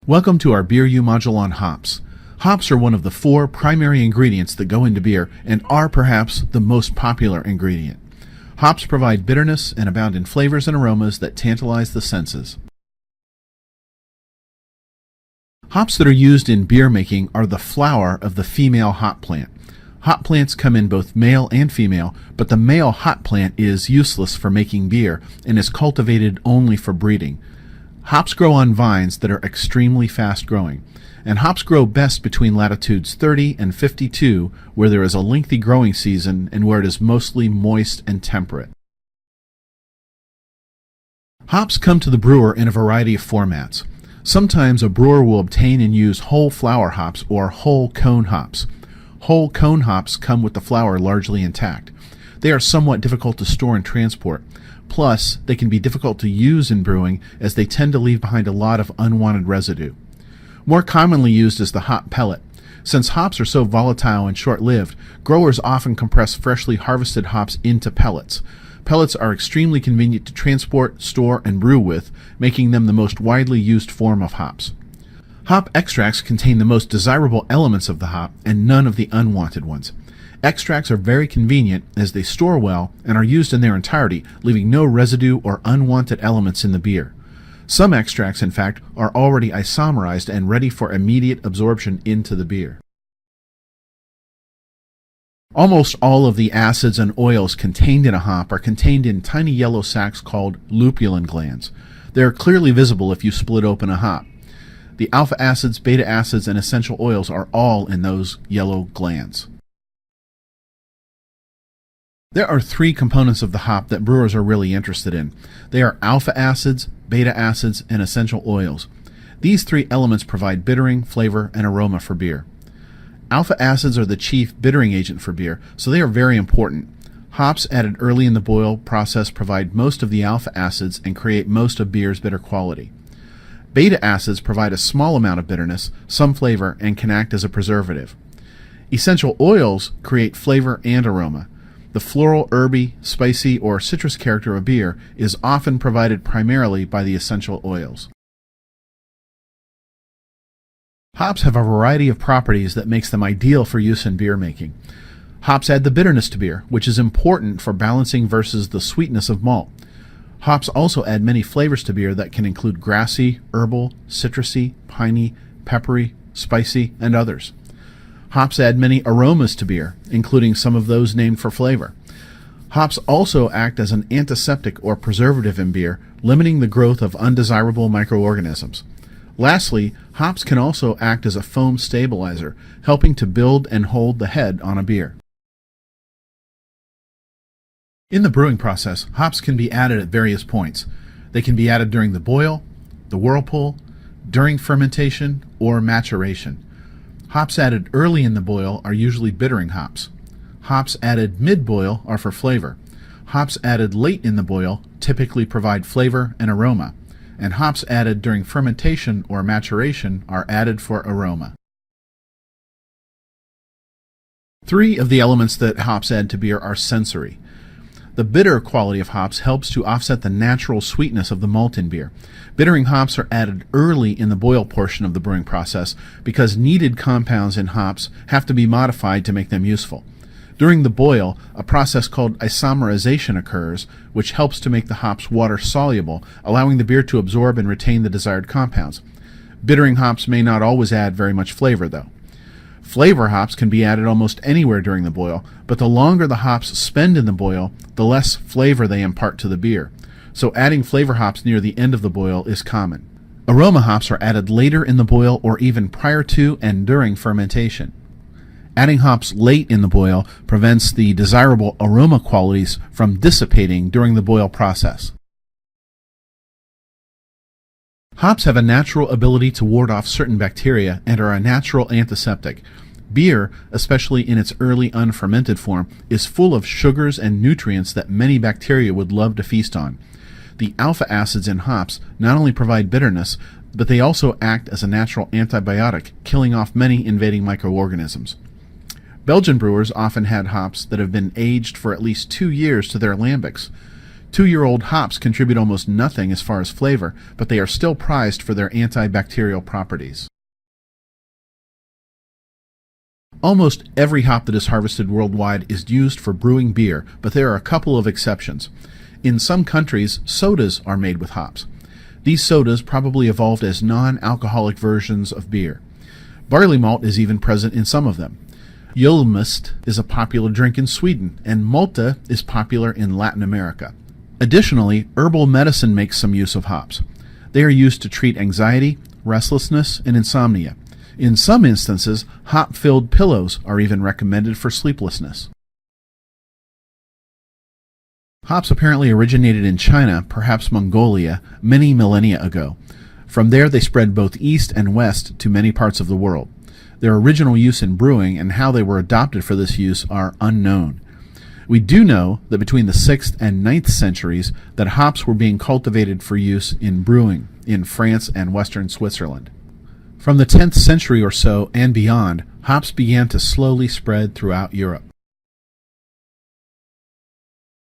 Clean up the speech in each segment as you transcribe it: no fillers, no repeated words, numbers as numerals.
Welcome to our Beer U module on hops. Hops are one of the 4 primary ingredients that go into beer and are perhaps the most popular ingredient. Hops provide bitterness and abound in flavors and aromas that tantalize the senses. Hops that are used in beer making are the flower of the female hop plant. Hop plants come in both male and female, but the male hop plant is useless for making beer and is cultivated only for breeding. Hops grow on vines that are extremely fast growing, and hops grow best between latitudes 30 and 52, where there is a lengthy growing season and where it is mostly moist and temperate. Hops come to the brewer in a variety of formats. Sometimes a brewer will obtain and use whole flower hops or whole cone hops. Whole cone hops come with the flower largely intact. They are somewhat difficult to store and transport. Plus, they can be difficult to use in brewing as they tend to leave behind a lot of unwanted residue. More commonly used is the hop pellet. Since hops are so volatile and short-lived, growers often compress freshly harvested hops into pellets. Pellets are extremely convenient to transport, store, and brew with, making them the most widely used form of hops. Hop extracts contain the most desirable elements of the hop and none of the unwanted ones. Extracts are very convenient as they store well and are used in their entirety, leaving no residue or unwanted elements in the beer. Some extracts, in fact, are already isomerized and ready for immediate absorption into the beer. Almost all of the acids and oils contained in a hop are contained in tiny yellow sacs called lupulin glands. They are clearly visible if you split open a hop. The alpha acids, beta acids, and essential oils are all in those yellow glands. There are 3 components of the hop that brewers are really interested in. They are alpha acids, beta acids, and essential oils. These 3 elements provide bittering, flavor, and aroma for beer. Alpha acids are the chief bittering agent for beer, so they are very important. Hops added early in the boil process provide most of the alpha acids and create most of beer's bitter quality. Beta acids provide a small amount of bitterness, some flavor, and can act as a preservative. Essential oils create flavor and aroma. The floral, herby, spicy, or citrus character of beer is often provided primarily by the essential oils. Hops have a variety of properties that makes them ideal for use in beer making. Hops add the bitterness to beer, which is important for balancing versus the sweetness of malt. Hops also add many flavors to beer that can include grassy, herbal, citrusy, piney, peppery, spicy, and others. Hops add many aromas to beer, including some of those named for flavor. Hops also act as an antiseptic or preservative in beer, limiting the growth of undesirable microorganisms. Lastly, hops can also act as a foam stabilizer, helping to build and hold the head on a beer. In the brewing process, hops can be added at various points. They can be added during the boil, the whirlpool, during fermentation, or maturation. Hops added early in the boil are usually bittering hops. Hops added mid-boil are for flavor. Hops added late in the boil typically provide flavor and aroma, and hops added during fermentation or maturation are added for aroma. 3 of the elements that hops add to beer are sensory. The bitter quality of hops helps to offset the natural sweetness of the malt in beer. Bittering hops are added early in the boil portion of the brewing process because needed compounds in hops have to be modified to make them useful. During the boil, a process called isomerization occurs, which helps to make the hops water-soluble, allowing the beer to absorb and retain the desired compounds. Bittering hops may not always add very much flavor, though. Flavor hops can be added almost anywhere during the boil, but the longer the hops spend in the boil, the less flavor they impart to the beer. So adding flavor hops near the end of the boil is common. Aroma hops are added later in the boil or even prior to and during fermentation. Adding hops late in the boil prevents the desirable aroma qualities from dissipating during the boil process. Hops have a natural ability to ward off certain bacteria and are a natural antiseptic. Beer, especially in its early unfermented form, is full of sugars and nutrients that many bacteria would love to feast on. The alpha acids in hops not only provide bitterness, but they also act as a natural antibiotic, killing off many invading microorganisms. Belgian brewers often had hops that have been aged for at least 2 years to their lambics. 2-year-old hops contribute almost nothing as far as flavor, but they are still prized for their antibacterial properties. Almost every hop that is harvested worldwide is used for brewing beer, but there are a couple of exceptions. In some countries, sodas are made with hops. These sodas probably evolved as non-alcoholic versions of beer. Barley malt is even present in some of them. Julmust is a popular drink in Sweden, and Malta is popular in Latin America. Additionally, herbal medicine makes some use of hops. They are used to treat anxiety, restlessness, and insomnia. In some instances, hop-filled pillows are even recommended for sleeplessness. Hops apparently originated in China, perhaps Mongolia, many millennia ago. From there they spread both east and west to many parts of the world. Their original use in brewing and how they were adopted for this use are unknown. We do know that between the 6th and 9th centuries that hops were being cultivated for use in brewing in France and western Switzerland. From the 10th century or so and beyond, hops began to slowly spread throughout Europe.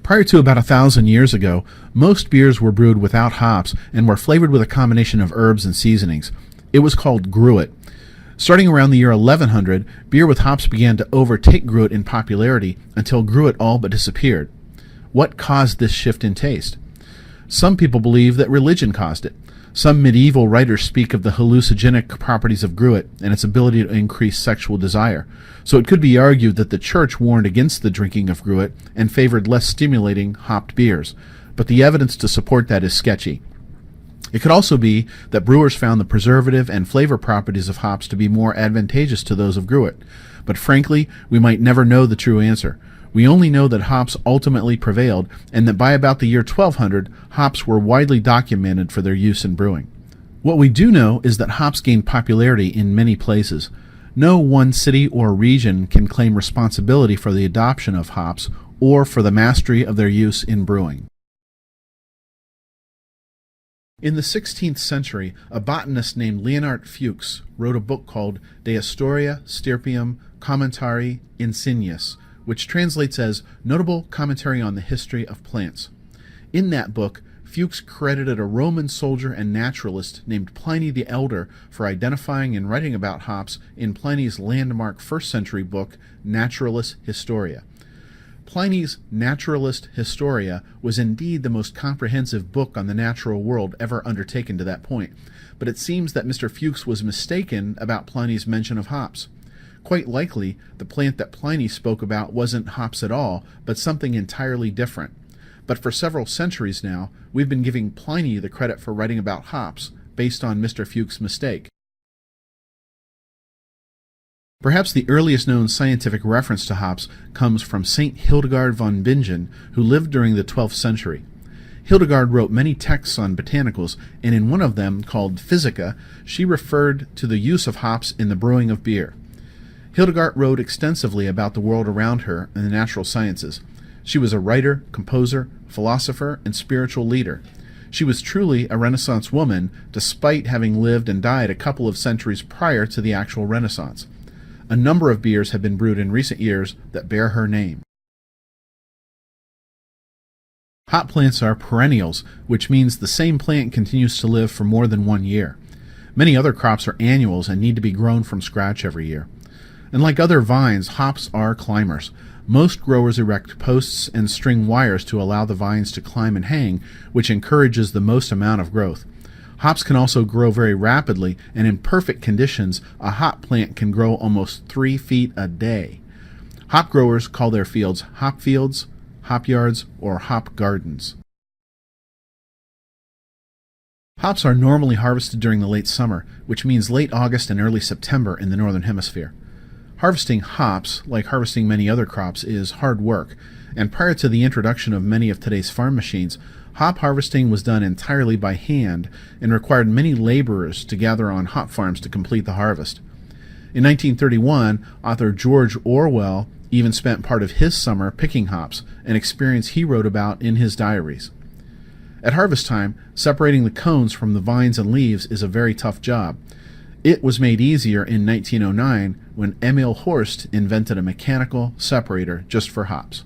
Prior to about 1,000 years ago, most beers were brewed without hops and were flavored with a combination of herbs and seasonings. It was called gruit. Starting around the year 1100, beer with hops began to overtake gruit in popularity until gruit all but disappeared. What caused this shift in taste? Some people believe that religion caused it. Some medieval writers speak of the hallucinogenic properties of gruit and its ability to increase sexual desire. So it could be argued that the church warned against the drinking of gruit and favored less stimulating hopped beers, but the evidence to support that is sketchy. It could also be that brewers found the preservative and flavor properties of hops to be more advantageous to those of gruit, but frankly, we might never know the true answer. We only know that hops ultimately prevailed, and that by about the year 1200, hops were widely documented for their use in brewing. What we do know is that hops gained popularity in many places. No one city or region can claim responsibility for the adoption of hops or for the mastery of their use in brewing. In the 16th century, a botanist named Leonard Fuchs wrote a book called De Historia Stirpium Commentari Insignis, which translates as Notable Commentary on the History of Plants. In that book, Fuchs credited a Roman soldier and naturalist named Pliny the Elder for identifying and writing about hops in Pliny's landmark 1st century book, Naturalis Historia. Pliny's Naturalis Historia was indeed the most comprehensive book on the natural world ever undertaken to that point, but it seems that Mr. Fuchs was mistaken about Pliny's mention of hops. Quite likely, the plant that Pliny spoke about wasn't hops at all, but something entirely different. But for several centuries now, we've been giving Pliny the credit for writing about hops, based on Mr. Fuchs' mistake. Perhaps the earliest known scientific reference to hops comes from Saint Hildegard von Bingen, who lived during the 12th century. Hildegard wrote many texts on botanicals, and in one of them, called Physica, she referred to the use of hops in the brewing of beer. Hildegard wrote extensively about the world around her and the natural sciences. She was a writer, composer, philosopher, and spiritual leader. She was truly a Renaissance woman, despite having lived and died a couple of centuries prior to the actual Renaissance. A number of beers have been brewed in recent years that bear her name. Hop plants are perennials, which means the same plant continues to live for more than 1 year. Many other crops are annuals and need to be grown from scratch every year. And like other vines, hops are climbers. Most growers erect posts and string wires to allow the vines to climb and hang, which encourages the most amount of growth. Hops can also grow very rapidly, and in perfect conditions, a hop plant can grow almost 3 feet a day. Hop growers call their fields hop fields, hop yards, or hop gardens. Hops are normally harvested during the late summer, which means late August and early September in the Northern Hemisphere. Harvesting hops, like harvesting many other crops, is hard work, and prior to the introduction of many of today's farm machines, hop harvesting was done entirely by hand and required many laborers to gather on hop farms to complete the harvest. In 1931, author George Orwell even spent part of his summer picking hops, an experience he wrote about in his diaries. At harvest time, separating the cones from the vines and leaves is a very tough job. It was made easier in 1909 when Emil Horst invented a mechanical separator just for hops.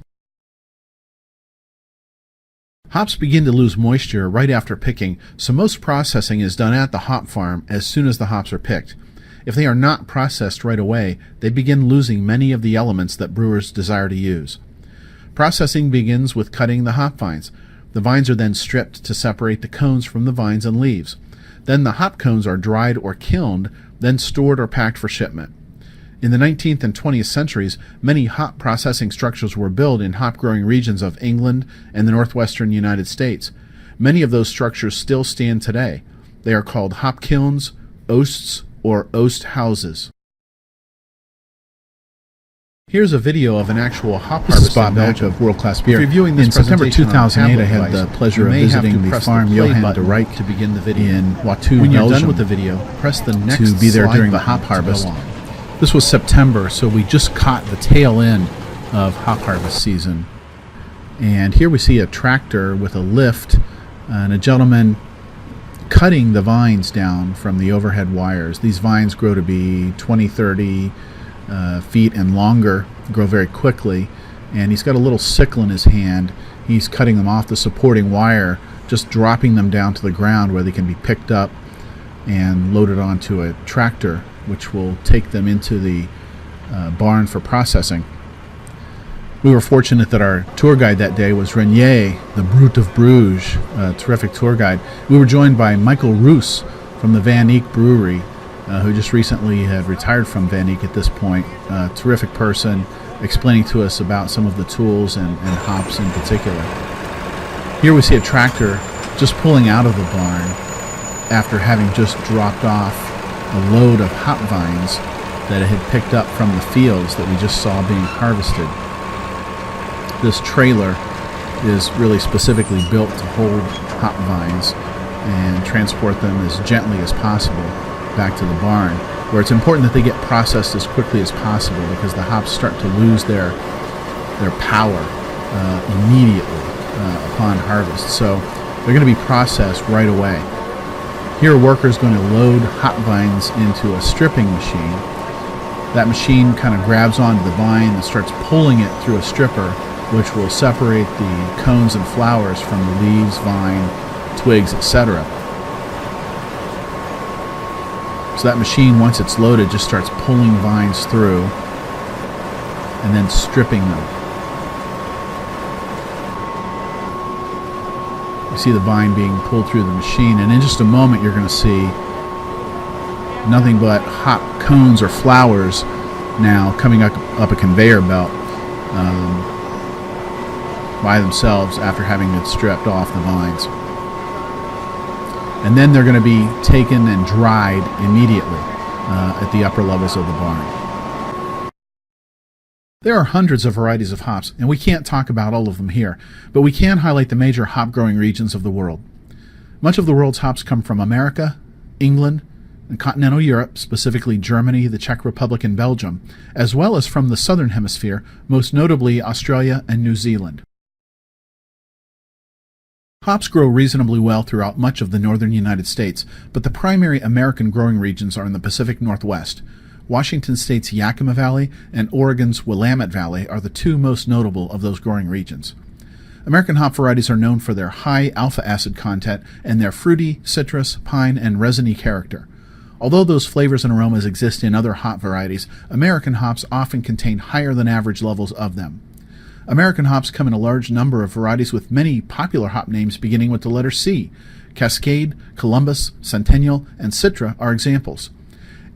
Hops begin to lose moisture right after picking, so most processing is done at the hop farm as soon as the hops are picked. If they are not processed right away, they begin losing many of the elements that brewers desire to use. Processing begins with cutting the hop vines. The vines are then stripped to separate the cones from the vines and leaves. Then the hop cones are dried or kilned, then stored or packed for shipment. In the 19th and 20th centuries, many hop processing structures were built in hop-growing regions of England and the northwestern United States. Many of those structures still stand today. They are called hop kilns, oasts, or oast houses. Here's a video of an actual hop harvest in Belgium. Of world-class beer. If you're viewing this in September presentation on 2008, I had tablet the device, pleasure you of may have visiting to the press farm the play Johan de button Rijk to begin the video. in Poitou, When you're Belgium, done with the video, press the next to be there slide during the button hop to harvest. go on. This was September, so we just caught the tail end of hop harvest season. And here we see a tractor with a lift and a gentleman cutting the vines down from the overhead wires. These vines grow to be 20, 30 feet and longer, grow very quickly. And he's got a little sickle in his hand. He's cutting them off the supporting wire, just dropping them down to the ground where they can be picked up and loaded onto a tractor, which will take them into the barn for processing. We were fortunate that our tour guide that day was Renier, the Brut of Bruges, a terrific tour guide. We were joined by Michael Roos from the Van Eyck Brewery, who just recently had retired from Van Eyck at this point. A terrific person, explaining to us about some of the tools and hops in particular. Here we see a tractor just pulling out of the barn after having just dropped off a load of hop vines that it had picked up from the fields that we just saw being harvested. This trailer is really specifically built to hold hop vines and transport them as gently as possible back to the barn, where it's important that they get processed as quickly as possible because the hops start to lose their power immediately upon harvest. So they're going to be processed right away. Here a worker is going to load hop vines into a stripping machine. That machine kind of grabs onto the vine and starts pulling it through a stripper, which will separate the cones and flowers from the leaves, vine, twigs, etc. So that machine, once it's loaded, just starts pulling vines through and then stripping them. You see the vine being pulled through the machine, and in just a moment you're going to see nothing but hop cones or flowers now coming up a conveyor belt by themselves after having been stripped off the vines. And then they're going to be taken and dried immediately at the upper levels of the barn. There are hundreds of varieties of hops, and we can't talk about all of them here, but we can highlight the major hop-growing regions of the world. Much of the world's hops come from America, England, and continental Europe, specifically Germany, the Czech Republic, and Belgium, as well as from the southern hemisphere, most notably Australia and New Zealand. Hops grow reasonably well throughout much of the northern United States, but the primary American growing regions are in the Pacific Northwest. Washington State's Yakima Valley and Oregon's Willamette Valley are the two most notable of those growing regions. American hop varieties are known for their high alpha acid content and their fruity, citrus, pine, and resiny character. Although those flavors and aromas exist in other hop varieties, American hops often contain higher than average levels of them. American hops come in a large number of varieties with many popular hop names beginning with the letter C. Cascade, Columbus, Centennial, and Citra are examples.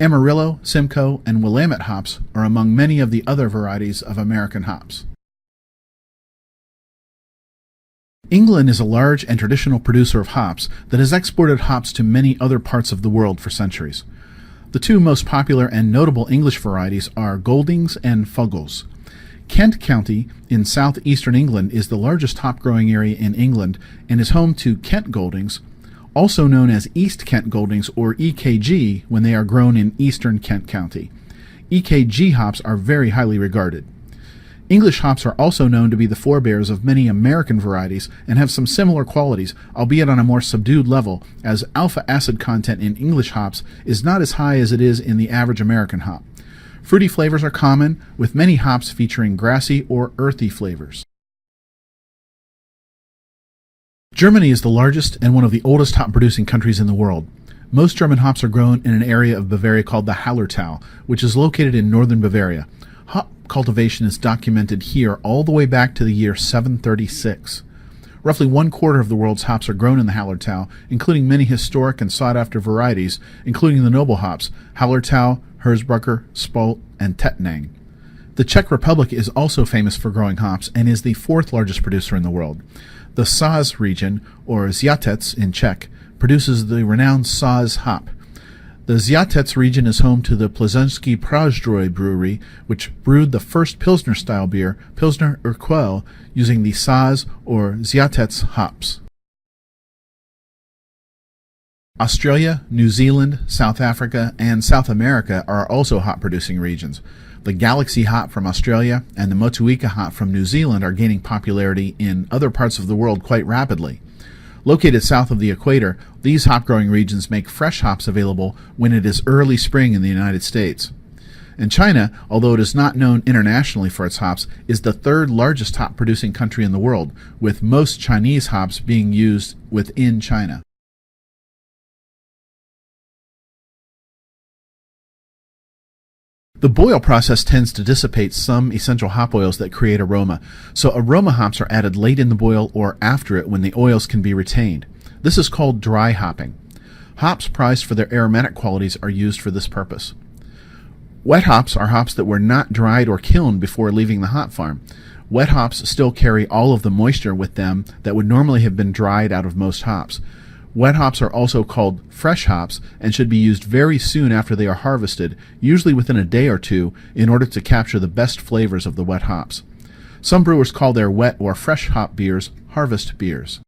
Amarillo, Simcoe, and Willamette hops are among many of the other varieties of American hops. England is a large and traditional producer of hops that has exported hops to many other parts of the world for centuries. The two most popular and notable English varieties are Goldings and Fuggles. Kent County in southeastern England is the largest hop-growing area in England and is home to Kent Goldings, also known as East Kent Goldings or EKG when they are grown in eastern Kent County. EKG hops are very highly regarded. English hops are also known to be the forebears of many American varieties and have some similar qualities, albeit on a more subdued level, as alpha acid content in English hops is not as high as it is in the average American hop. Fruity flavors are common, with many hops featuring grassy or earthy flavors. Germany is the largest and one of the oldest hop producing countries in the world. Most German hops are grown in an area of Bavaria called the Hallertau, which is located in northern Bavaria. Hop cultivation is documented here all the way back to the year 736. Roughly 1/4 of the world's hops are grown in the Hallertau, including many historic and sought-after varieties, including the noble hops Hallertau, Hersbrucker, Spalt, and Tettnang. The Czech Republic is also famous for growing hops and is the 4th largest producer in the world. The Saz region, or Žatec in Czech, produces the renowned Saz hop. The Žatec region is home to the Plzeňský Prazdroj brewery, which brewed the first Pilsner-style beer, Pilsner Urquell, using the Saz or Žatec hops. Australia, New Zealand, South Africa, and South America are also hop-producing regions. The Galaxy hop from Australia and the Motueka hop from New Zealand are gaining popularity in other parts of the world quite rapidly. Located south of the equator, these hop-growing regions make fresh hops available when it is early spring in the United States. And China, although it is not known internationally for its hops, is the 3rd largest hop-producing country in the world, with most Chinese hops being used within China. The boil process tends to dissipate some essential hop oils that create aroma, so aroma hops are added late in the boil or after it when the oils can be retained. This is called dry hopping. Hops prized for their aromatic qualities are used for this purpose. Wet hops are hops that were not dried or kilned before leaving the hop farm. Wet hops still carry all of the moisture with them that would normally have been dried out of most hops. Wet hops are also called fresh hops and should be used very soon after they are harvested, usually within a day or two, in order to capture the best flavors of the wet hops. Some brewers call their wet or fresh hop beers harvest beers.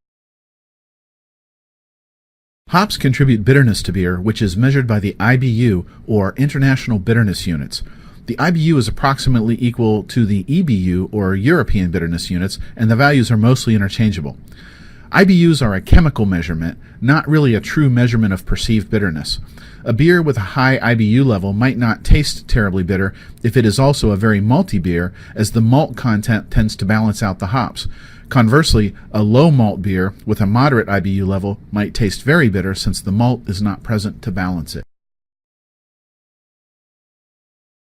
Hops contribute bitterness to beer, which is measured by the IBU, or International Bitterness Units. The IBU is approximately equal to the EBU, or European Bitterness Units, and the values are mostly interchangeable. IBUs are a chemical measurement, not really a true measurement of perceived bitterness. A beer with a high IBU level might not taste terribly bitter if it is also a very malty beer, as the malt content tends to balance out the hops. Conversely, a low malt beer with a moderate IBU level might taste very bitter since the malt is not present to balance it.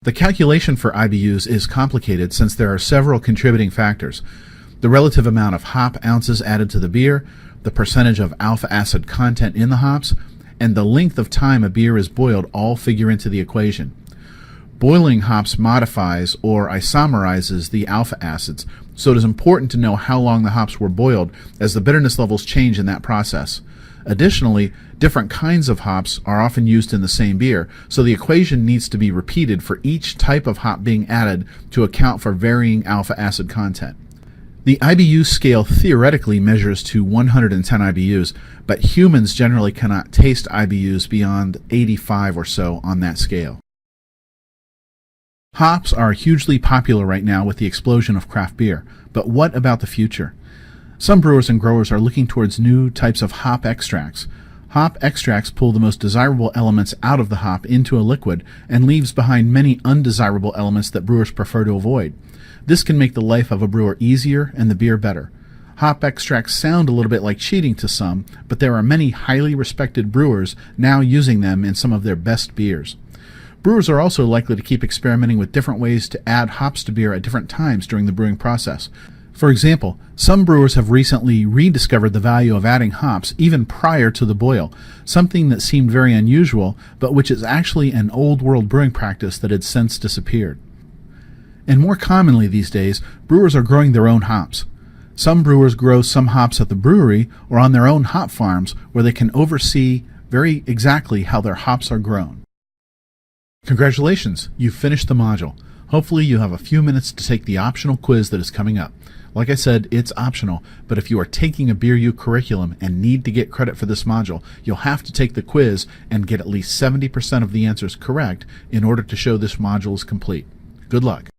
The calculation for IBUs is complicated since there are several contributing factors. The relative amount of hop ounces added to the beer, the percentage of alpha acid content in the hops, and the length of time a beer is boiled all figure into the equation. Boiling hops modifies or isomerizes the alpha acids, so it is important to know how long the hops were boiled, as the bitterness levels change in that process. Additionally, different kinds of hops are often used in the same beer, so the equation needs to be repeated for each type of hop being added to account for varying alpha acid content. The IBU scale theoretically measures to 110 IBUs, but humans generally cannot taste IBUs beyond 85 or so on that scale. Hops are hugely popular right now with the explosion of craft beer, but what about the future? Some brewers and growers are looking towards new types of hop extracts. Hop extracts pull the most desirable elements out of the hop into a liquid and leaves behind many undesirable elements that brewers prefer to avoid. This can make the life of a brewer easier and the beer better. Hop extracts sound a little bit like cheating to some, but there are many highly respected brewers now using them in some of their best beers. Brewers are also likely to keep experimenting with different ways to add hops to beer at different times during the brewing process. For example, some brewers have recently rediscovered the value of adding hops even prior to the boil, something that seemed very unusual, but which is actually an old-world brewing practice that had since disappeared. And more commonly these days, brewers are growing their own hops. Some brewers grow some hops at the brewery or on their own hop farms where they can oversee very exactly how their hops are grown. Congratulations, you've finished the module. Hopefully you have a few minutes to take the optional quiz that is coming up. Like I said, it's optional, but if you are taking a BeerU curriculum and need to get credit for this module, you'll have to take the quiz and get at least 70% of the answers correct in order to show this module is complete. Good luck.